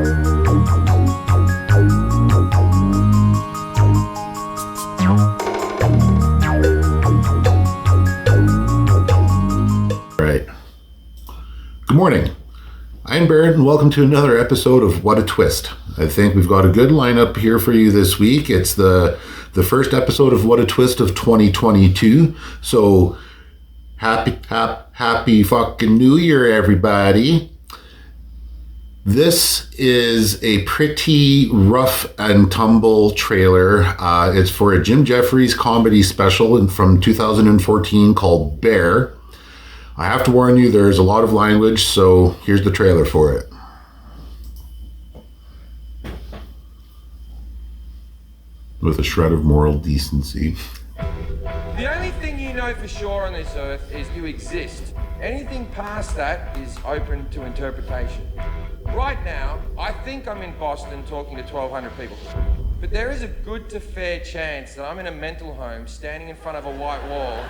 Right. Good morning. I'm Barrett, and welcome to another episode of What a Twist. I think we've got a good lineup here for you this week. It's the first episode of What a Twist of 2022. So happy fucking New Year, everybody. This is a pretty rough and tumble trailer. It's for a Jim Jefferies comedy special from 2014 called Bear. I have to warn you, there's a lot of language, so here's the trailer for it. With a shred of moral decency. The only thing you know for sure on this earth is you exist. Anything past that is open to interpretation. Right now, I think I'm in Boston talking to 1,200 people. But there is a good to fair chance that I'm in a mental home standing in front of a white wall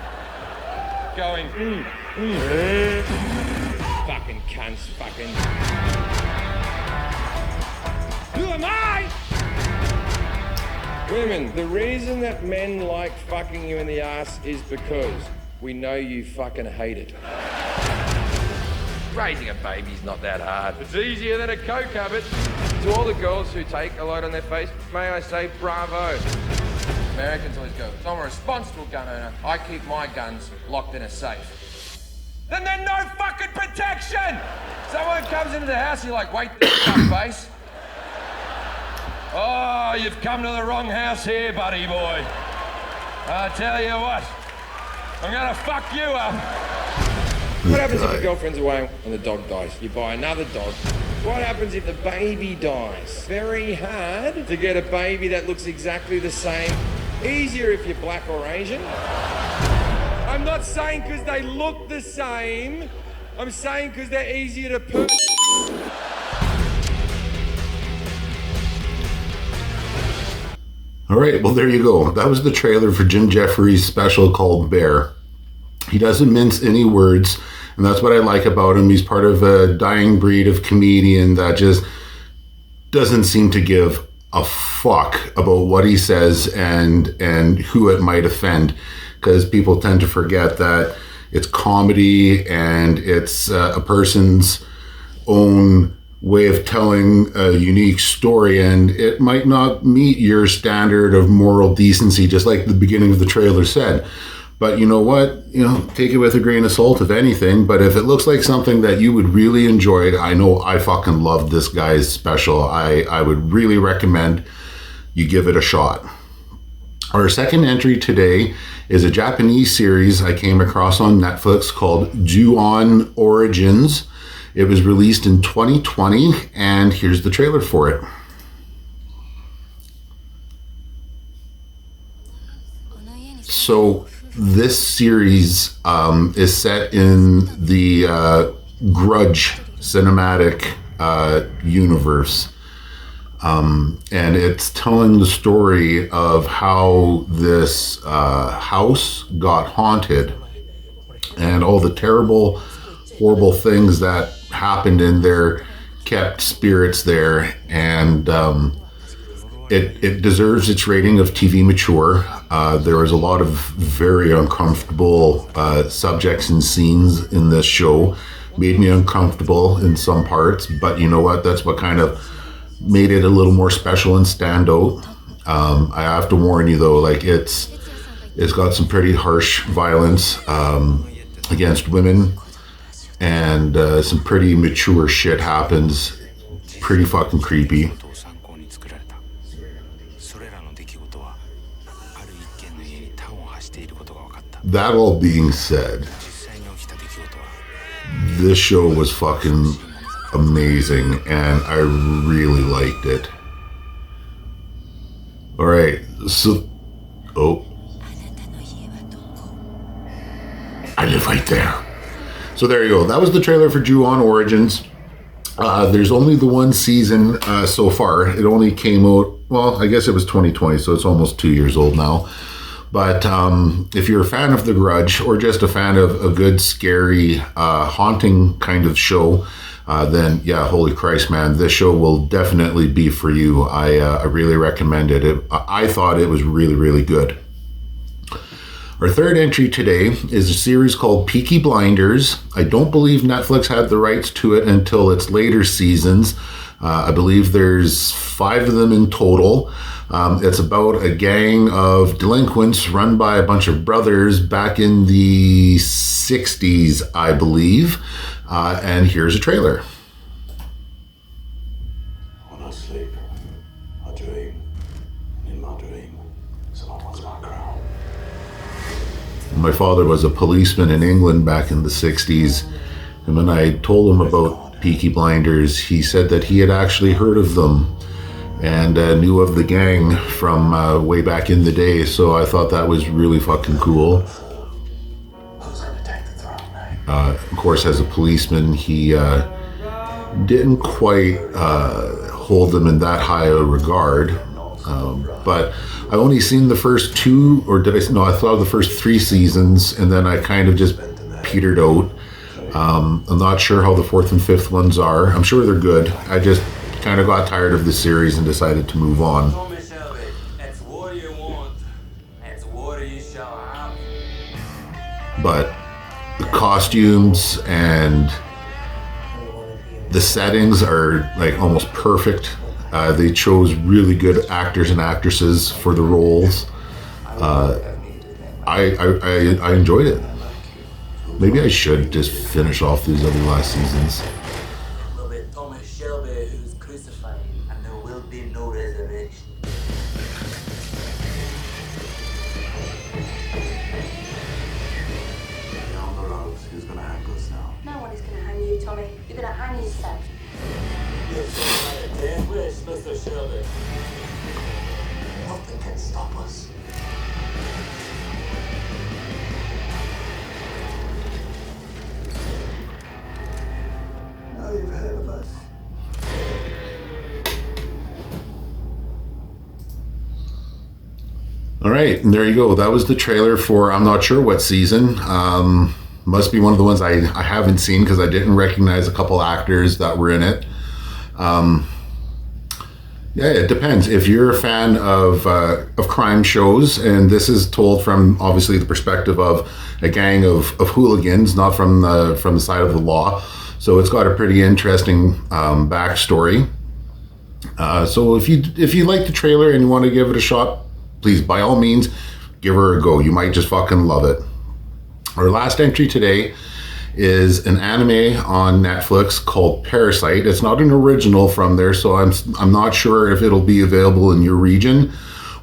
going, fucking cunts, fucking. Who am I? Women, the reason that men like fucking you in the ass is because we know you fucking hate it. Raising a baby's not that hard. It's easier than a coke habit. To all the girls who take a load on their face, may I say bravo. Americans always go, so I'm a responsible gun owner. I keep my guns locked in a safe. Then there's no fucking protection! Someone comes into the house, you're like, wait the fuck, face. Oh, you've come to the wrong house here, buddy boy. I tell you what, I'm gonna fuck you up. What happens if your girlfriend's away and the dog dies? You buy another dog. What happens if the baby dies? Very hard to get a baby that looks exactly the same. Easier if you're black or Asian. I'm not saying because they look the same. I'm saying because they're easier to put. All right, well, there you go. That was the trailer for Jim Jefferies' special called Bear. He doesn't mince any words, and that's what I like about him. He's part of a dying breed of comedian that just doesn't seem to give a fuck about what he says and who it might offend, because people tend to forget that it's comedy and it's a person's own way of telling a unique story, and it might not meet your standard of moral decency, just like the beginning of the trailer said. But you know what? Take it with a grain of salt, if anything. But if it looks like something that you would really enjoy, I know I fucking love this guy's special. I would really recommend you give it a shot. Our second entry today is a Japanese series I came across on Netflix called Ju-On Origins. It was released in 2020, and here's the trailer for it. So this series is set in the Grudge cinematic universe. And it's telling the story of how this house got haunted and all the terrible, horrible things that happened in there kept spirits there. And it deserves its rating of TV mature. There was a lot of very uncomfortable subjects and scenes in this show. Made me uncomfortable in some parts, but you know what? That's what kind of made it a little more special and stand out. I have to warn you though, like it's got some pretty harsh violence against women, and some pretty mature shit happens. Pretty fucking creepy. That all being said, this show was fucking amazing, and I really liked it. All right, so, I live right there. So there you go. That was the trailer for Ju-On Origins. There's only the one season so far. It only came out, well, I guess it was 2020, so it's almost 2 years old now. But if you're a fan of The Grudge, or just a fan of a good, scary, haunting kind of show, then yeah, holy Christ, man, this show will definitely be for you. I really recommend it. I thought it was really, really good. Our third entry today is a series called Peaky Blinders. I don't believe Netflix had the rights to it until its later seasons. I believe there's 5 of them in total. It's about a gang of delinquents run by a bunch of brothers back in the 60s, I believe. And here's a trailer. When I sleep, I dream. In my dream, someone wants my crown. My father was a policeman in England back in the 60s. And when I told him about Peaky Blinders, he said that he had actually heard of them and knew of the gang from way back in the day. So I thought that was really fucking cool. Who's gonna take the throne, mate? Of course, as a policeman, he didn't quite hold them in that high a regard. But I've only seen the first 2, or did I? No, I thought the first 3 seasons, and then I kind of just petered out. I'm not sure how the 4th and 5th ones are. I'm sure they're good. I just kind of got tired of the series and decided to move on. But the costumes and the settings are like almost perfect. They chose really good actors and actresses for the roles. I enjoyed it. Maybe I should just finish off these other last seasons. Will be Thomas Shelby who's crucified, and there will be no resurrection. Down the road, who's gonna hang us now? No one is going to hang you, Tommy. You're going to hang yourself. Where's Mr. Shelby? Nothing can stop us. Now you've heard of us. All right, and there you go. That was the trailer for I'm not sure what season. Must be one of the ones I haven't seen because I didn't recognize a couple actors that were in it. Yeah, it depends. If you're a fan of crime shows, and this is told from obviously the perspective of a gang of hooligans, not from the side of the law, so it's got a pretty interesting backstory. So if you like the trailer and you want to give it a shot, please by all means give her a go. You might just fucking love it. Our last entry today is an anime on Netflix called Parasite. It's not an original from there, so I'm not sure if it'll be available in your region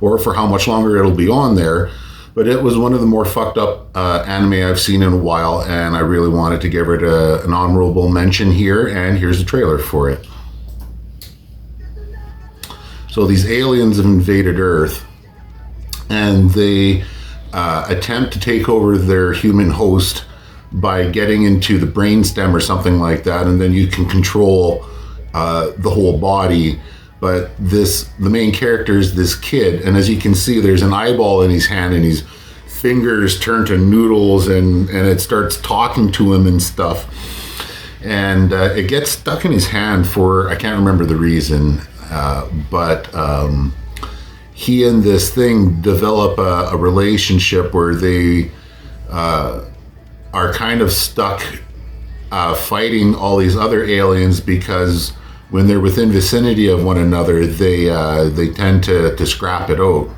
or for how much longer it'll be on there. But it was one of the more fucked up anime I've seen in a while, and I really wanted to give it an honorable mention here, and here's the trailer for it. So these aliens have invaded Earth, and they attempt to take over their human host by getting into the brainstem or something like that, and then you can control the whole body. But the main character is this kid, and as you can see, there's an eyeball in his hand, and his fingers turn to noodles, and it starts talking to him and stuff. And it gets stuck in his hand for, I can't remember the reason, but he and this thing develop a relationship where they are kind of stuck fighting all these other aliens, because when they're within vicinity of one another, they tend to scrap it out.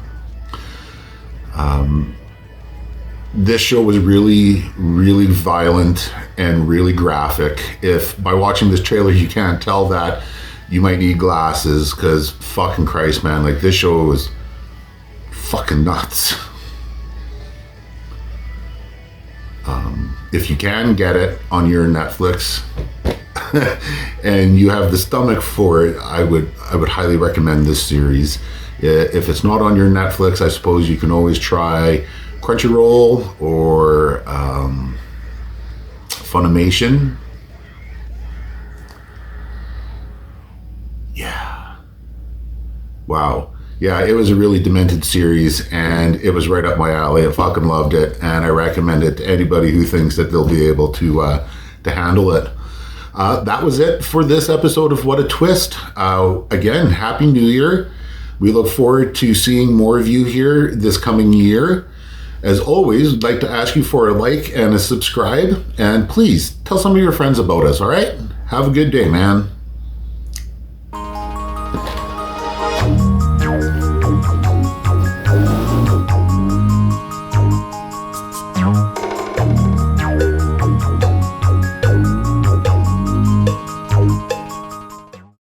This show was really, really violent and really graphic. If by watching this trailer you can't tell that, you might need glasses, because fucking Christ, man, like this show was fucking nuts. If you can get it on your Netflix and you have the stomach for it, I would highly recommend this series. If it's not on your Netflix, I suppose you can always try Crunchyroll or Funimation. Yeah. Wow. Yeah, it was a really demented series, and it was right up my alley. I fucking loved it, and I recommend it to anybody who thinks that they'll be able to handle it. That was it for this episode of What a Twist. Again, Happy New Year. We look forward to seeing more of you here this coming year. As always, I'd like to ask you for a like and a subscribe. And please tell some of your friends about us, all right? Have a good day, man.